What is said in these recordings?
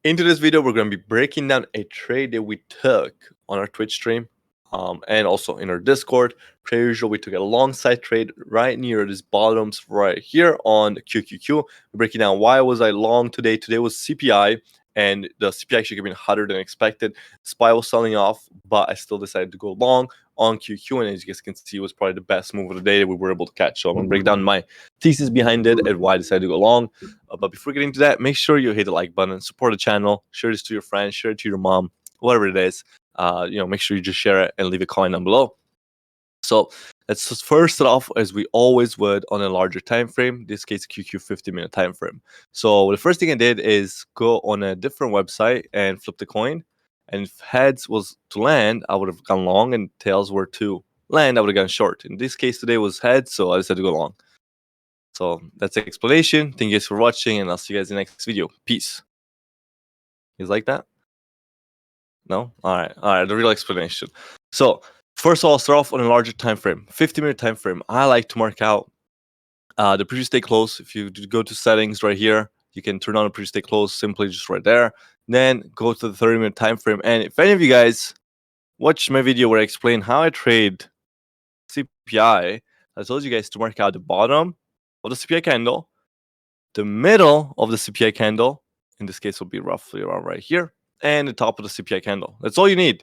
Into this video, we're going to be breaking down a trade that we took on our Twitch stream and also in our Discord. Per usual, we took a long side trade right near these bottoms right here on QQQ. We're breaking down why was I long today. Today was CPI, and the CPI actually came in hotter than expected. SPY was selling off, but I still decided to go long on QQ, and as you guys can see, it was probably the best move of the day that we were able to catch. So I'm going to break down my thesis behind it and why I decided to go long. But before getting to that, make sure you hit the like button, support the channel, share this to your friends, share it to your mom, whatever it is. Make sure you just share it and leave a comment down below. So let's just first start off as we always would on a larger time frame. In this case, QQ 50-minute time frame. So the first thing I did is go on a different website and flip the coin. And if heads was to land, I would have gone long, and tails were to land, I would have gone short. In this case today was heads, so I decided to go long. So that's the explanation. Thank you guys for watching, and I'll see you guys in the next video. Peace. You guys like that? No? All right. The real explanation. So first of all, I'll start off on a larger time frame, 50-minute time frame. I like to mark out the previous day close. If you go to settings right here, you can turn on the previous day close simply just right there. Then go to the 30-minute time frame. And if any of you guys watched my video where I explain how I trade CPI, I told you guys to mark out the bottom of the CPI candle, the middle of the CPI candle, in this case will be roughly around right here, and the top of the CPI candle. That's all you need.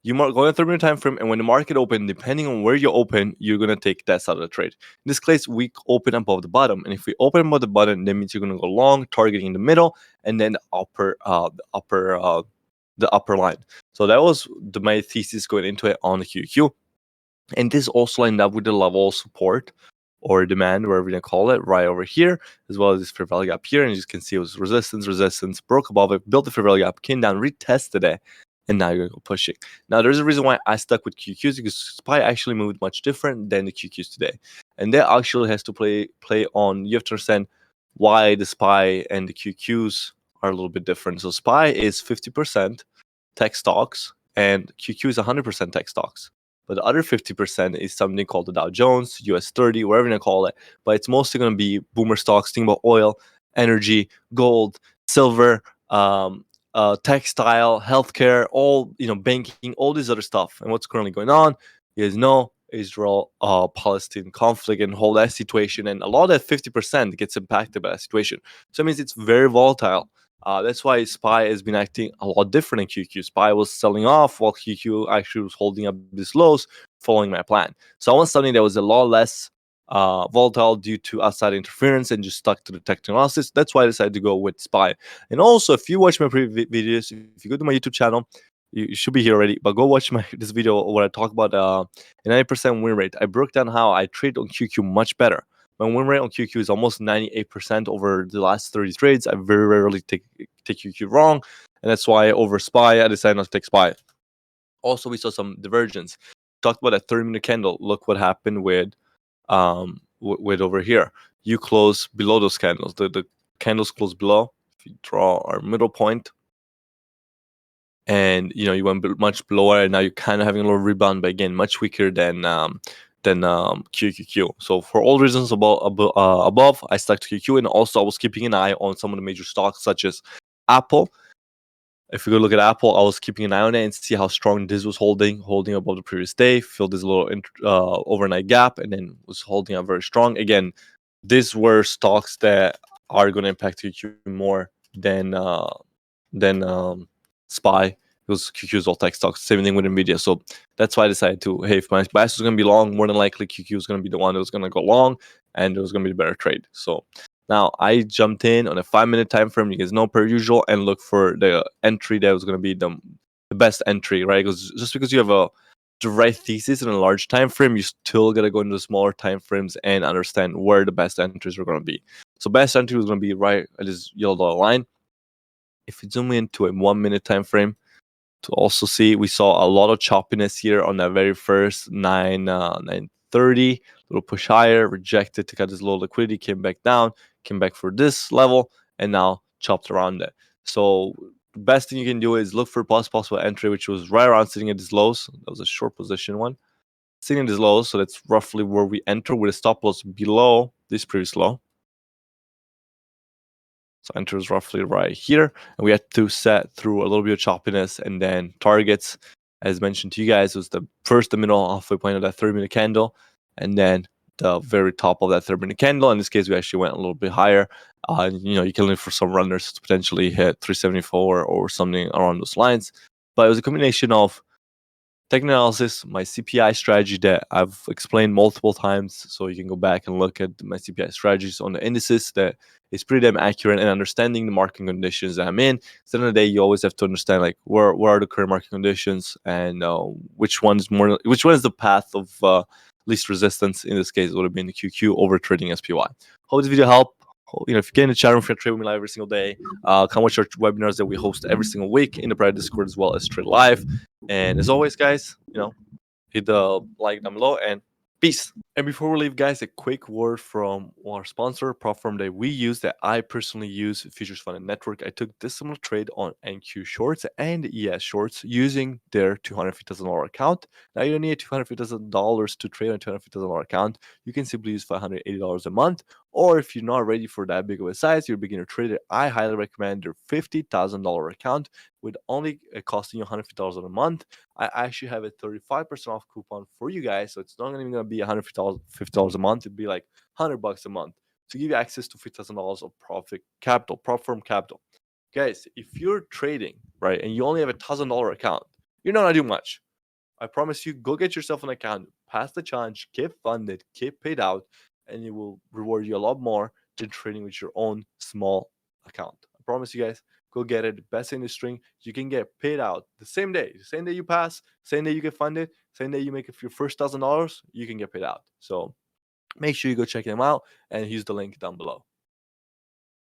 You go on a 30-minute time frame, and when the market open, depending on where you open, you're gonna take that side of the trade. In this case, we open above the bottom, and if we open above the bottom, that means you're gonna go long, targeting the middle, and then the upper line. So that was my thesis going into it on the QQ, and this also lined up with the level of support or demand, whatever you call it, right over here, as well as this fair value gap here. And as you can see, it was resistance, broke above it, built the fair value gap, came down, retested it, and now you're going to go pushing. Now, there's a reason why I stuck with QQs, because SPY actually moved much different than the QQs today. And that actually has to play on, you have to understand why the SPY and the QQs are a little bit different. So SPY is 50% tech stocks, and QQ is 100% tech stocks. But the other 50% is something called the Dow Jones, US 30, whatever you call it. But it's mostly going to be boomer stocks, think about oil, energy, gold, silver, textile, healthcare, all, banking, all this other stuff. And what's currently going on is Israel Palestine conflict and whole that situation. And a lot of that 50% gets impacted by that situation. So it means it's very volatile. That's why SPY has been acting a lot different in QQ. SPY was selling off while QQ actually was holding up these lows, following my plan. So I want something that was a lot less volatile due to outside interference and just stuck to the technical analysis. That's why I decided to go with SPY. And also, if you watch my previous videos, if you go to my YouTube channel, you should be here already, but go watch this video where I talk about a 90% win rate. I broke down how I trade on QQ much better. My win rate on QQ is almost 98% over the last 30 trades. I very rarely take QQ wrong, and that's why over SPY, I decided not to take SPY. Also, we saw some divergence. Talked about that 30-minute candle. Look what happened with over here. You close below those candles. The candles close below. If you draw our middle point, and you went much lower, and now you're kind of having a little rebound, but again, much weaker than QQQ. So for all reasons above, I stuck to QQ, and also I was keeping an eye on some of the major stocks such as Apple. If you go look at Apple, I was keeping an eye on it and see how strong this was holding above the previous day, filled this little overnight gap, and then was holding up very strong. Again, these were stocks that are going to impact QQ more than SPY. Because QQ is all tech stocks. Same thing with Nvidia. So that's why I decided to, hey, if my bias was going to be long, more than likely QQ is going to be the one that was going to go long, and it was going to be the better trade. So now I jumped in on a 5-minute time frame. You guys know, per usual, and look for the entry that was going to be the best entry, right? Because just because you have the right thesis in a large time frame, you still got to go into smaller time frames and understand where the best entries are going to be. So best entry was going to be right at this yellow dollar line. If you zoom into a 1-minute time frame, to also see, we saw a lot of choppiness here on that very first 930, little push higher, rejected to cut this low liquidity, came back down, came back for this level, and now chopped around it. So the best thing you can do is look for possible entry, which was right around sitting at these lows. That was a short position one, sitting at these lows. So that's roughly where we enter with a stop loss below this previous low. So enter is roughly right here. And we had to set through a little bit of choppiness, and then targets, as mentioned to you guys, was the middle halfway point of that 30-minute candle, and then the very top of that 30-minute candle. In this case, we actually went a little bit higher. You can look for some runners to potentially hit 374 or something around those lines. But it was a combination of technical analysis, my CPI strategy that I've explained multiple times. So you can go back and look at my CPI strategies on the indices that is pretty damn accurate in understanding the market conditions that I'm in. So at the end of the day, you always have to understand like where are the current market conditions, and which one is the path of least resistance. In this case, it would have been the QQ over trading SPY. Hope this video helped. If you get in the chat room, if you're trading with me live every single day, come watch our webinars that we host every single week in the private Discord as well as Trade Live. And as always, guys, hit the like down below, and peace. And before we leave, guys, a quick word from our sponsor, prop firm that we use, that I personally use, Futures Fund Network. I took this similar trade on NQ shorts and ES shorts using their $250,000 account. Now, you don't need $250,000 to trade on a $250,000 account. You can simply use $580 a month. Or if you're not ready for that big of a size, you're a beginner trader, I highly recommend their $50,000 account with only costing you $150 a month. I actually have a 35% off coupon for you guys, so it's not even going to be $150 a month. It'd be like $100 a month to give you access to $50,000 of profit capital, prop firm capital. Guys, if you're trading, right, and you only have a $1,000 account, you're not going to do much. I promise you, go get yourself an account, pass the challenge, get funded, get paid out, and it will reward you a lot more than trading with your own small account. I promise you guys, go get it. The best industry. You can get paid out the same day you pass, same day you get funded, same day you make your first $1,000, you can get paid out. So make sure you go check them out and use the link down below.